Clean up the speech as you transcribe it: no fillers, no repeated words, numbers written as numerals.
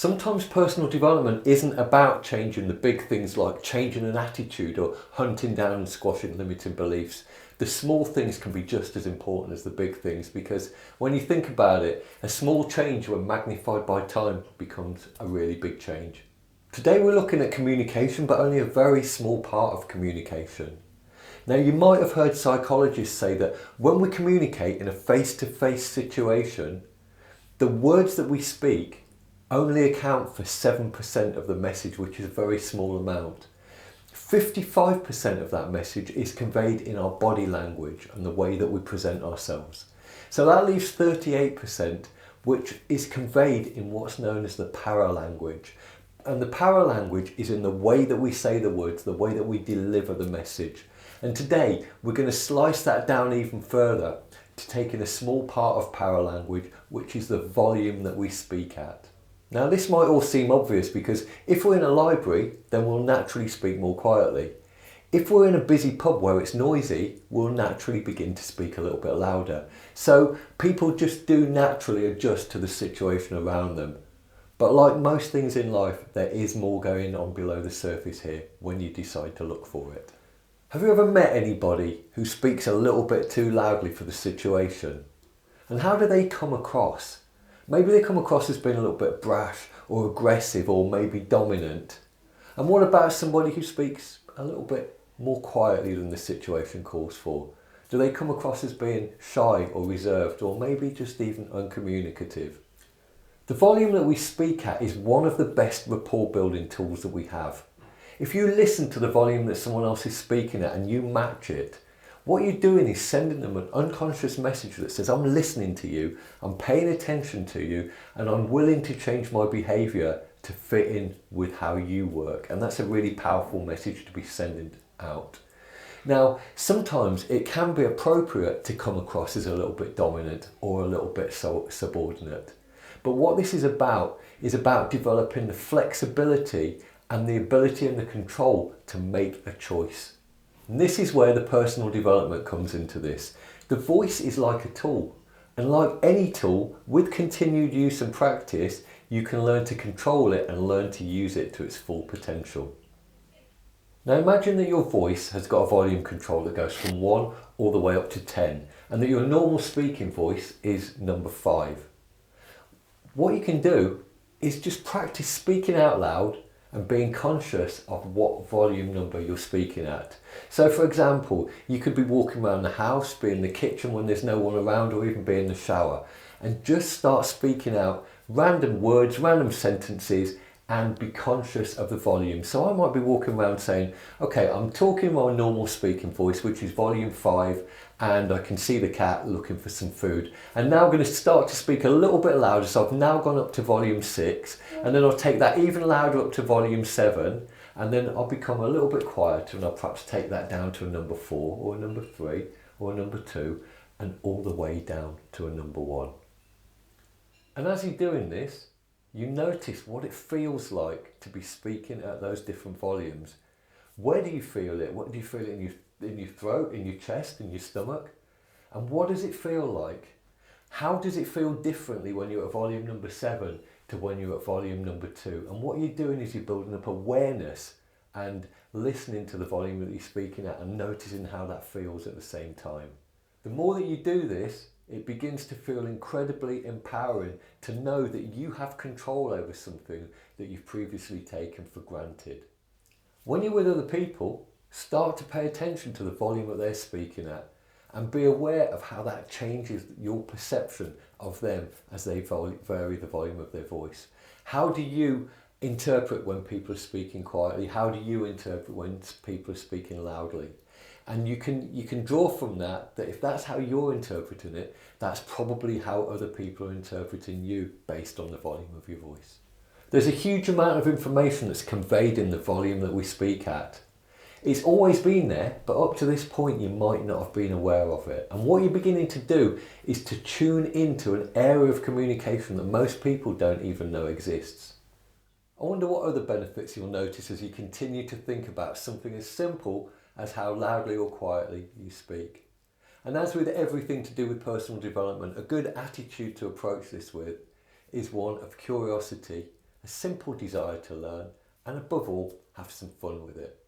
Sometimes personal development isn't about changing the big things like changing an attitude or hunting down and squashing limiting beliefs. The small things can be just as important as the big things, because when you think about it, a small change when magnified by time becomes a really big change. Today we're looking at communication, but only a very small part of communication. Now, you might have heard psychologists say that when we communicate in a face-to-face situation, the words that we speak only account for 7% of the message, which is a very small amount. 55% of that message is conveyed in our body language and the way that we present ourselves. So that leaves 38%, which is conveyed in what's known as the paralanguage. And the paralanguage is in the way that we say the words, the way that we deliver the message. And today we're going to slice that down even further to take in a small part of paralanguage, which is the volume that we speak at. Now, this might all seem obvious, because if we're in a library, then we'll naturally speak more quietly. If we're in a busy pub where it's noisy, we'll naturally begin to speak a little bit louder. So people just do naturally adjust to the situation around them. But like most things in life, there is more going on below the surface here when you decide to look for it. Have you ever met anybody who speaks a little bit too loudly for the situation? And how do they come across? Maybe they come across as being a little bit brash or aggressive or maybe dominant. And what about somebody who speaks a little bit more quietly than the situation calls for? Do they come across as being shy or reserved, or maybe just even uncommunicative? The volume that we speak at is one of the best rapport building tools that we have. If you listen to the volume that someone else is speaking at and you match it, what you're doing is sending them an unconscious message that says, I'm listening to you, I'm paying attention to you, and I'm willing to change my behaviour to fit in with how you work. And that's a really powerful message to be sending out. Now, sometimes it can be appropriate to come across as a little bit dominant or a little bit subordinate. But what this is about developing the flexibility and the ability and the control to make a choice. And this is where the personal development comes into this. The voice is like a tool, and like any tool, with continued use and practice, you can learn to control it and learn to use it to its full potential. Now imagine that your voice has got a volume control that goes from 1 all the way up to 10, and that your normal speaking voice is number 5. What you can do is just practice speaking out loud and being conscious of what volume number you're speaking at. So for example, you could be walking around the house, be in the kitchen when there's no one around, or even be in the shower, and just start speaking out random words, random sentences, and be conscious of the volume. So I might be walking around saying, okay, I'm talking my normal speaking voice, which is volume 5, and I can see the cat looking for some food. And now I'm going to start to speak a little bit louder, so I've now gone up to volume 6, and then I'll take that even louder up to volume 7, and then I'll become a little bit quieter, and I'll perhaps take that down to a number 4, or a number 3, or a number 2, and all the way down to a number 1. And as you're doing this, you notice what it feels like to be speaking at those different volumes. Where do you feel it? What do you feel in your throat, in your chest, in your stomach? And what does it feel like? How does it feel differently when you're at volume number 7 to when you're at volume number 2? And what you're doing is you're building up awareness and listening to the volume that you're speaking at and noticing how that feels at the same time. The more that you do this, it begins to feel incredibly empowering to know that you have control over something that you've previously taken for granted. When you're with other people, start to pay attention to the volume that they're speaking at and be aware of how that changes your perception of them as they vary the volume of their voice. How do you interpret when people are speaking quietly? How do you interpret when people are speaking loudly? And you can draw from that if that's how you're interpreting it, that's probably how other people are interpreting you based on the volume of your voice. There's a huge amount of information that's conveyed in the volume that we speak at. It's always been there, but up to this point you might not have been aware of it. And what you're beginning to do is to tune into an area of communication that most people don't even know exists. I wonder what other benefits you'll notice as you continue to think about something as simple as how loudly or quietly you speak. And as with everything to do with personal development, a good attitude to approach this with is one of curiosity a simple desire to learn, and above all, have some fun with it.